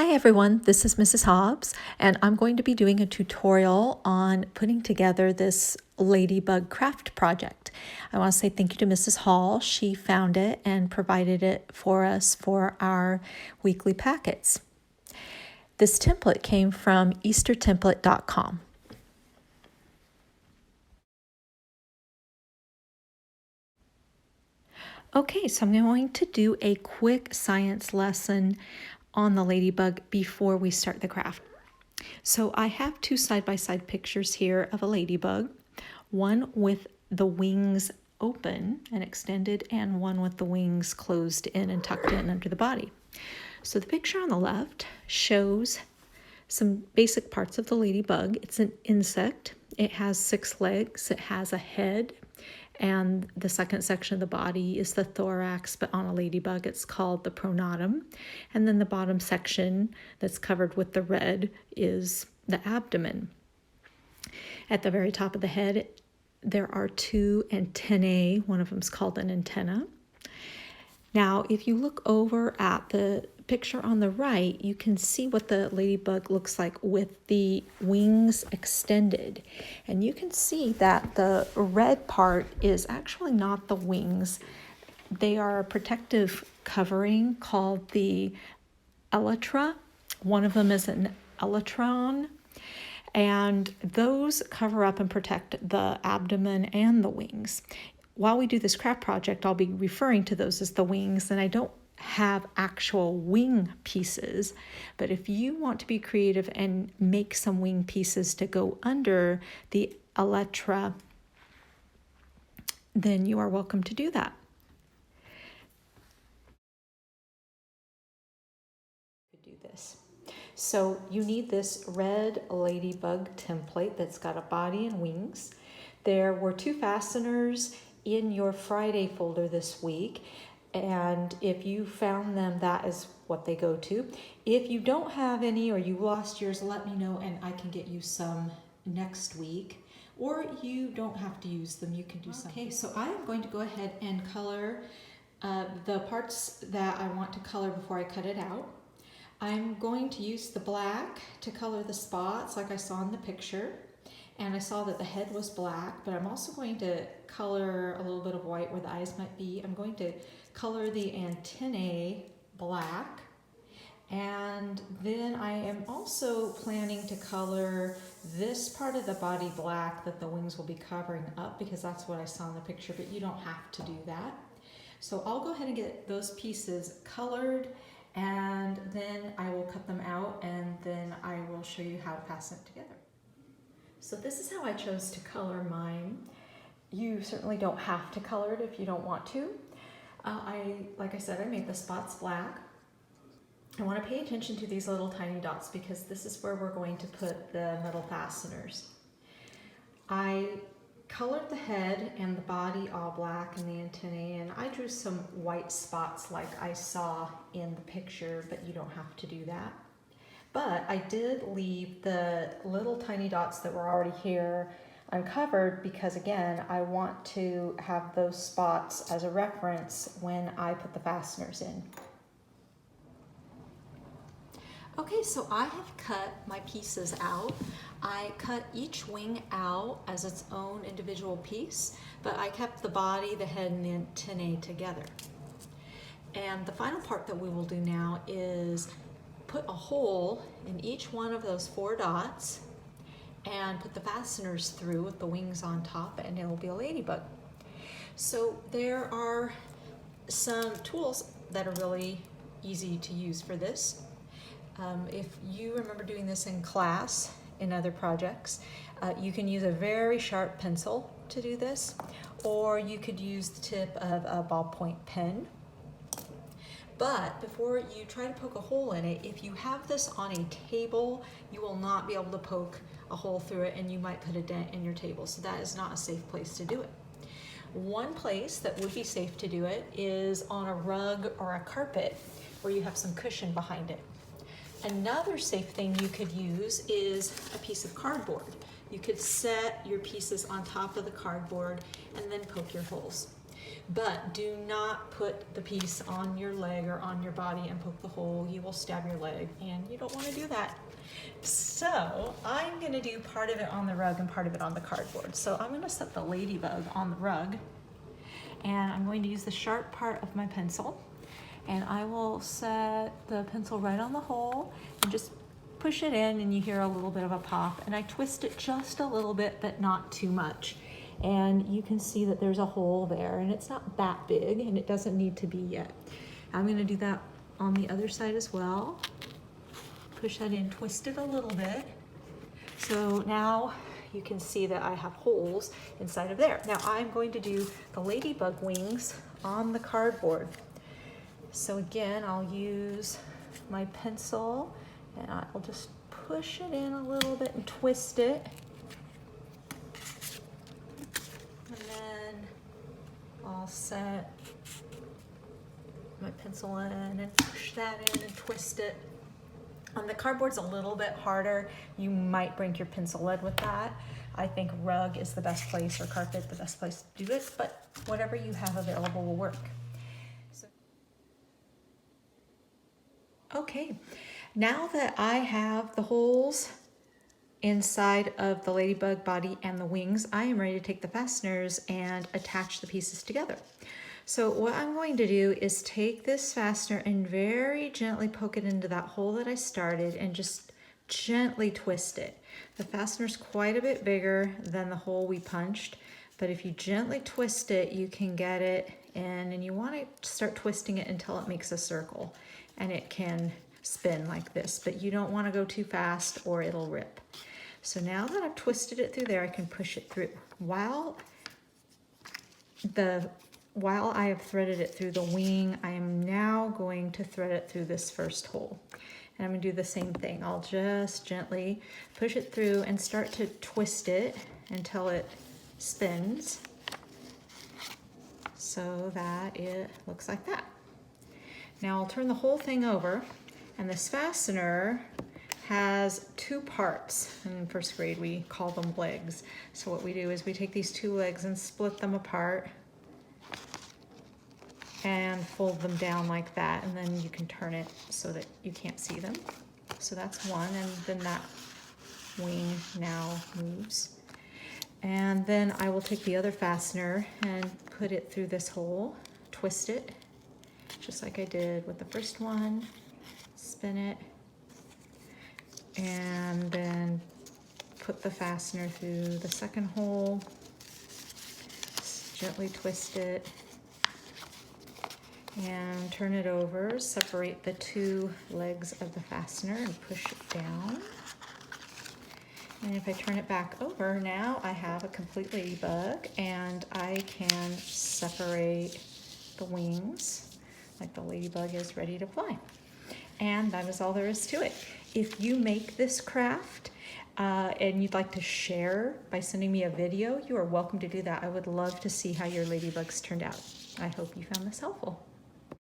Hi everyone, this is Mrs. Hobbs, and I'm going to be doing a tutorial on putting together this Ladybug craft project. I want to say thank you to Mrs. Hall. She found it and provided it for us for our weekly packets. This template came from eastertemplate.com. Okay, so I'm going to do a quick science lesson on the ladybug before we start the craft. So I have two side-by-side pictures here of a ladybug, one with the wings open and extended and one with the wings closed in and tucked in under the body. So the picture on the left shows some basic parts of the ladybug. It's an insect. It has 6 legs. It has a head. And the second section of the body is the thorax, but on a ladybug it's called the pronotum. And then the bottom section that's covered with the red is the abdomen. At the very top of the head, there are 2 antennae. One of them is called an antenna. Now, if you look over at the picture on the right, you can see what the ladybug looks like with the wings extended. And you can see that the red part is actually not the wings. They are a protective covering called the elytra. One of them is an elytron. And those cover up and protect the abdomen and the wings. While we do this craft project, I'll be referring to those as the wings, and I don't have actual wing pieces, but if you want to be creative and make some wing pieces to go under the elytra, then you are welcome to do that. Do this. So you need this red ladybug template that's got a body and wings. There were 2 fasteners in your Friday folder this week, and if you found them, that is what they go to. If you don't have any or you lost yours, let me know and I can get you some next week, or you don't have to use them, you can do something. Okay, so I am going to go ahead and color the parts that I want to color before I cut it out. I'm going to use the black to color the spots like I saw in the picture. And I saw that the head was black, but I'm also going to color a little bit of white where the eyes might be. I'm going to color the antennae black. And then I am also planning to color this part of the body black that the wings will be covering up, because that's what I saw in the picture, but you don't have to do that. So I'll go ahead and get those pieces colored, and then I will cut them out, and then I will show you how to fasten it together. So this is how I chose to color mine. You certainly don't have to color it if you don't want to. Like I said, I made the spots black. I want to pay attention to these little tiny dots because this is where we're going to put the metal fasteners. I colored the head and the body all black and the antennae, and I drew some white spots like I saw in the picture, but you don't have to do that. But I did leave the little tiny dots that were already here uncovered because, again, I want to have those spots as a reference when I put the fasteners in. Okay, so I have cut my pieces out. I cut each wing out as its own individual piece, but I kept the body, the head, and the antennae together. And the final part that we will do now is put a hole in each one of those 4 dots and put the fasteners through with the wings on top, and it will be a ladybug. So there are some tools that are really easy to use for this. If you remember doing this in class, in other projects, you can use a very sharp pencil to do this, or you could use the tip of a ballpoint pen. But before you try to poke a hole in it, if you have this on a table, you will not be able to poke a hole through it and you might put a dent in your table. So that is not a safe place to do it. One place that would be safe to do it is on a rug or a carpet where you have some cushion behind it. Another safe thing you could use is a piece of cardboard. You could set your pieces on top of the cardboard and then poke your holes. But do not put the piece on your leg or on your body and poke the hole. You will stab your leg, and you don't want to do that. So I'm going to do part of it on the rug and part of it on the cardboard. So I'm going to set the ladybug on the rug, and I'm going to use the sharp part of my pencil, and I will set the pencil right on the hole and just push it in, and you hear a little bit of a pop, and I twist it just a little bit, but not too much. And you can see that there's a hole there, and it's not that big, and it doesn't need to be yet. I'm going to do that on the other side as well. Push that in, twist it a little bit. So now you can see that I have holes inside of there. Now I'm going to do the ladybug wings on the cardboard. So again, I'll use my pencil, and I'll just push it in a little bit and twist it. And then I'll set my pencil in and push that in and twist it. The cardboard's a little bit harder. You might break your pencil lead with that. I think rug is the best place, or carpet the best place to do it, but whatever you have available will work. Okay, now that I have the holes inside of the ladybug body and the wings, I am ready to take the fasteners and attach the pieces together. So what I'm going to do is take this fastener and very gently poke it into that hole that I started and just gently twist it. The fastener's quite a bit bigger than the hole we punched, but if you gently twist it, you can get it in, and you want to start twisting it until it makes a circle, and it can spin like this, but you don't want to go too fast or it'll rip. So now that I've twisted it through there, I can push it through. While I have threaded it through the wing, I am now going to thread it through this first hole. And I'm going to do the same thing. I'll just gently push it through and start to twist it until it spins so that it looks like that. Now I'll turn the whole thing over, and this fastener has two parts. In first grade we call them legs. So what we do is we take these two legs and split them apart and fold them down like that, and then you can turn it so that you can't see them. So that's one, and then that wing now moves. And then I will take the other fastener and put it through this hole, twist it, just like I did with the first one, spin it, and then put the fastener through the second hole, gently twist it, and turn it over, separate the two legs of the fastener and push it down. And if I turn it back over, now I have a complete ladybug, and I can separate the wings like the ladybug is ready to fly. And that is all there is to it. If you make this craft and you'd like to share by sending me a video, you are welcome to do that. I would love to see how your ladybugs turned out. I hope you found this helpful.